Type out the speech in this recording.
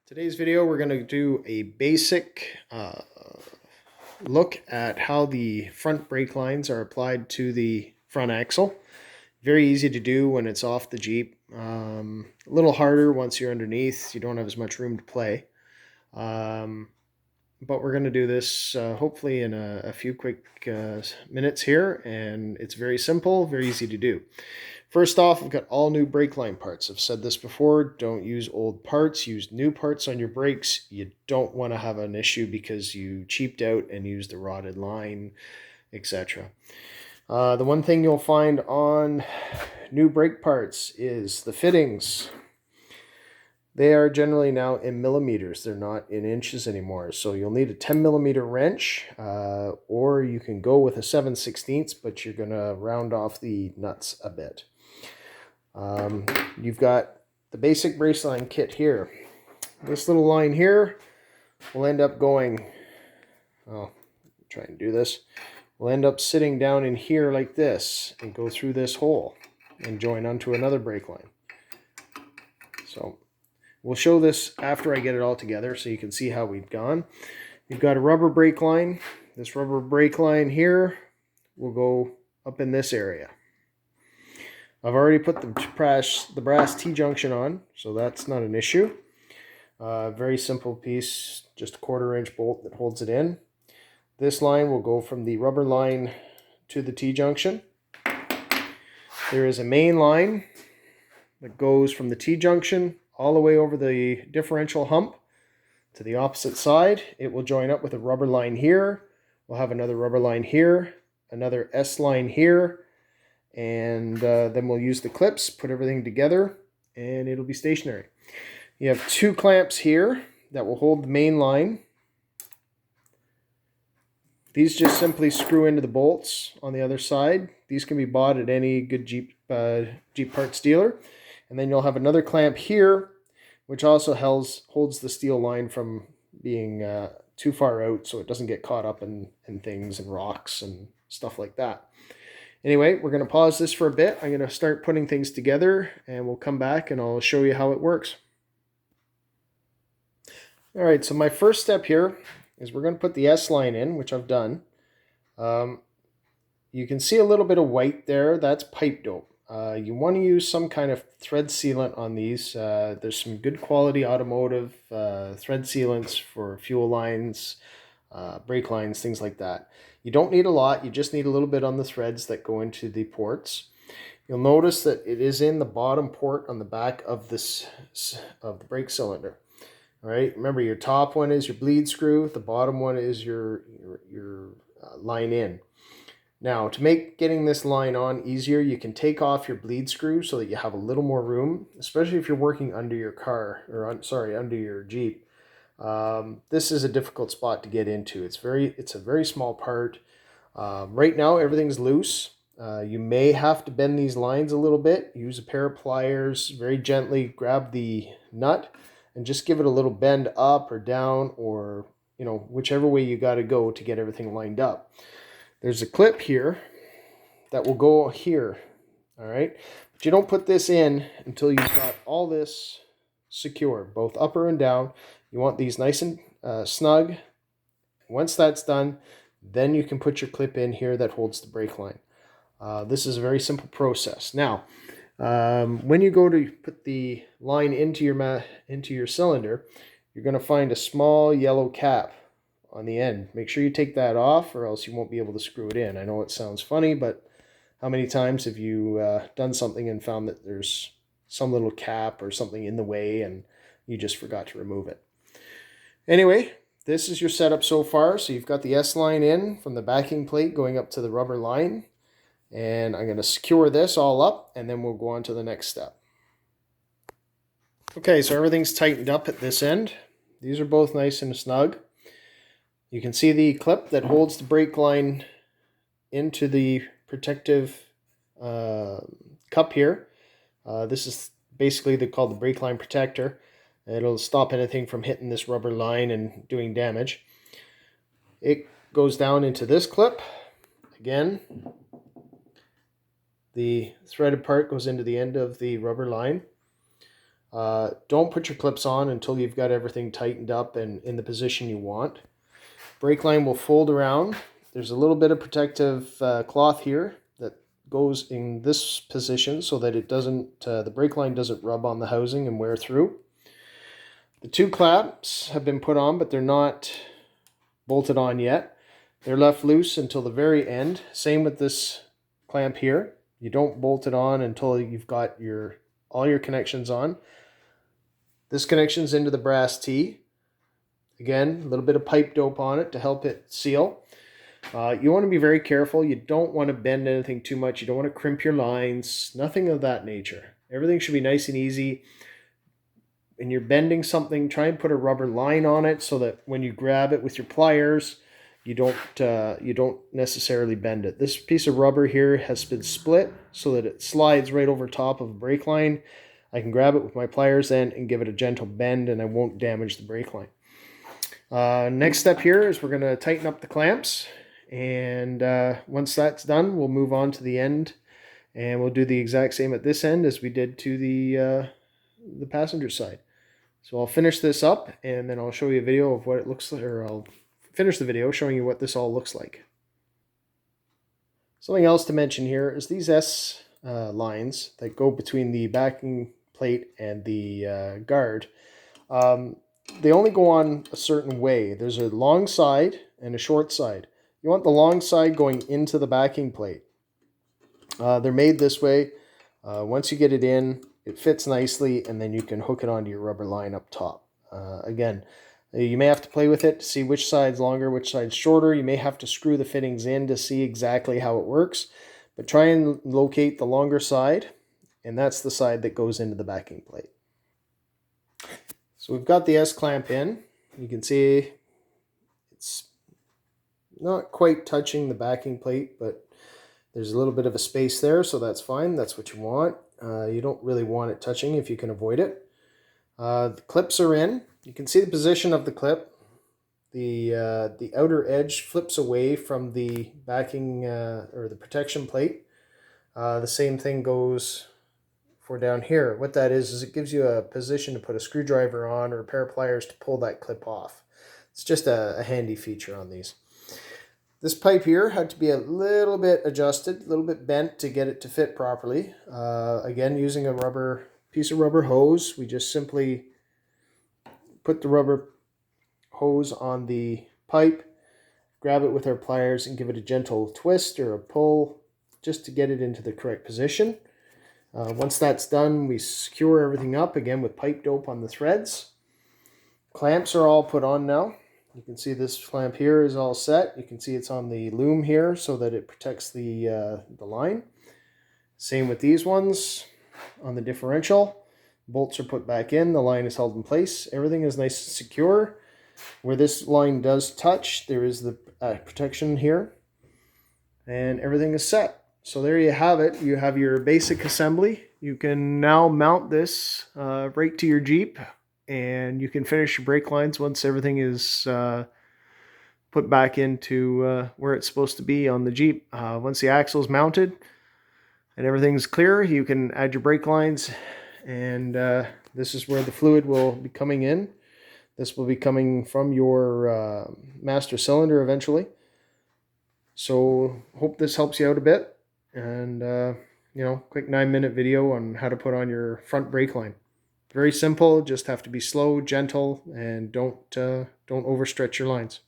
Today's video, we're going to do a basic look at how the front brake lines are applied to the front axle. Very easy to do when it's off the Jeep. A little harder once you're underneath. You don't have as much room to play. But we're going to do this hopefully in a few quick minutes here, and it's very simple, very easy to do. First off, I've got all new brake line parts. I've said this before, don't use old parts, use new parts on your brakes. You don't want to have an issue because you cheaped out and used a rotted line, etc. The one thing you'll find on new brake parts is the fittings. They are generally now in millimeters. They're not in inches anymore. So you'll need a 10 millimeter wrench, or you can go with a 7/16, but you're going to round off the nuts a bit. You've got the basic brace line kit here. This little line here will end up going, try and do this. We'll end up sitting down in here like this and go through this hole and join onto another brake line. So we'll show this after I get it all together so you can see how we've gone. You've got a rubber brake line. This rubber brake line here will go up in this area. I've already put the brass T-junction on, so that's not an issue. Very simple piece, just a 1/4 inch bolt that holds it in. This line will go from the rubber line to the T-junction. There is a main line that goes from the T-junction all the way over the differential hump to the opposite side. It will join up with a rubber line here. We'll have another rubber line here, another S line here, and then we'll use the clips, put everything together, and it'll be stationary. You have 2 clamps here that will hold the main line. These just simply screw into the bolts on the other side. These can be bought at any good Jeep parts dealer. And then you'll have another clamp here, which also holds the steel line from being too far out so it doesn't get caught up in things and rocks and stuff like that. Anyway, we're going to pause this for a bit. I'm going to start putting things together, and we'll come back and I'll show you how it works. All right, so my first step here is we're going to put the S line in, which I've done. You can see a little bit of white there. That's pipe dope. You want to use some kind of thread sealant on these. There's some good quality automotive thread sealants for fuel lines, brake lines, things like that. You don't need a lot. You just need a little bit on the threads that go into the ports. You'll notice that it is in the bottom port on the back of the brake cylinder. All right. Remember, your top one is your bleed screw. The bottom one is your line in. Now, to make getting this line on easier, you can take off your bleed screw so that you have a little more room, especially if you're working under your car, or under your Jeep. This is a difficult spot to get into. It's a very small part. Right now, everything's loose. You may have to bend these lines a little bit. Use a pair of pliers, very gently grab the nut, and just give it a little bend up or down, or whichever way you got to go to get everything lined up. There's a clip here that will go here, all right? But you don't put this in until you've got all this secure, both upper and down. You want these nice and snug. Once that's done, then you can put your clip in here that holds the brake line. This is a very simple process. Now, when you go to put the line into your cylinder, you're going to find a small yellow cap on the end. Make sure you take that off, or else you won't be able to screw it in. I know it sounds funny, but how many times have you done something and found that there's some little cap or something in the way and you just forgot to remove it? Anyway, this is your setup so far. So you've got the S line in from the backing plate going up to the rubber line, and I'm going to secure this all up, and then we'll go on to the next step. Okay, so everything's tightened up at this end. These are both nice and snug. You can see the clip that holds the brake line into the protective cup here. This is basically called the brake line protector. It'll stop anything from hitting this rubber line and doing damage. It goes down into this clip. Again, the threaded part goes into the end of the rubber line. Don't put your clips on until you've got everything tightened up and in the position you want. Brake line will fold around. There's a little bit of protective cloth here that goes in this position so that it doesn't, the brake line doesn't rub on the housing and wear through. The two clamps have been put on, but they're not bolted on yet. They're left loose until the very end. Same with this clamp here. You don't bolt it on until you've got all your connections on. This connection's into the brass T. Again, a little bit of pipe dope on it to help it seal. You want to be very careful. You don't want to bend anything too much. You don't want to crimp your lines. Nothing of that nature. Everything should be nice and easy. When you're bending something, try and put a rubber line on it so that when you grab it with your pliers, you don't necessarily bend it. This piece of rubber here has been split so that it slides right over top of a brake line. I can grab it with my pliers then and give it a gentle bend, and I won't damage the brake line. Next step here is we're going to tighten up the clamps, and once that's done, we'll move on to the end, and we'll do the exact same at this end as we did to the passenger side. So I'll finish this up, and then I'll show you a video of what it looks like, or I'll finish the video showing you what this all looks like. Something else to mention here is these S lines that go between the backing plate and the guard. They only go on a certain way. There's a long side and a short side. You want the long side going into the backing plate. They're made this way. Once you get it in, it fits nicely, and then you can hook it onto your rubber line up top. Again, you may have to play with it to see which side's longer, which side's shorter. You may have to screw the fittings in to see exactly how it works. But try and locate the longer side, and that's the side that goes into the backing plate. So we've got the S-clamp in. You can see it's not quite touching the backing plate, but there's a little bit of a space there, so that's fine. That's what you want. You don't really want it touching if you can avoid it. The clips are in. You can see the position of the clip. The outer edge flips away from the backing or the protection plate. The same thing goes for down here. What that is it gives you a position to put a screwdriver on or a pair of pliers to pull that clip off. It's just a handy feature on these. This pipe here had to be a little bit adjusted, a little bit bent to get it to fit properly. Again, using a piece of rubber hose, we just simply put the rubber hose on the pipe, grab it with our pliers and give it a gentle twist or a pull just to get it into the correct position. Once that's done, we secure everything up again with pipe dope on the threads. Clamps are all put on now. You can see this clamp here is all set. You can see it's on the loom here so that it protects the line. Same with these ones on the differential. Bolts are put back in. The line is held in place. Everything is nice and secure. Where this line does touch, there is the protection here. And everything is set. So there you have it. You have your basic assembly. You can now mount this right to your Jeep, and you can finish your brake lines once everything is put back into where it's supposed to be on the Jeep. Once the axle is mounted and everything's clear, you can add your brake lines, and this is where the fluid will be coming in. This will be coming from your master cylinder eventually. So hope this helps you out a bit. And, quick 9-minute video on how to put on your front brake line. Very simple, just have to be slow, gentle, and don't overstretch your lines.